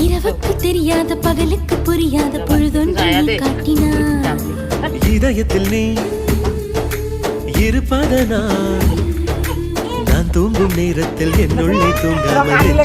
இரவுக்கு தெரியாத பகலுக்கு புரியாத பொழுதொன்று காட்டினார். இதயத்தில் நீ இருப்பதனால் நான் தூங்கும் நேரத்தில் என்னுள்ளே தூங்காமல்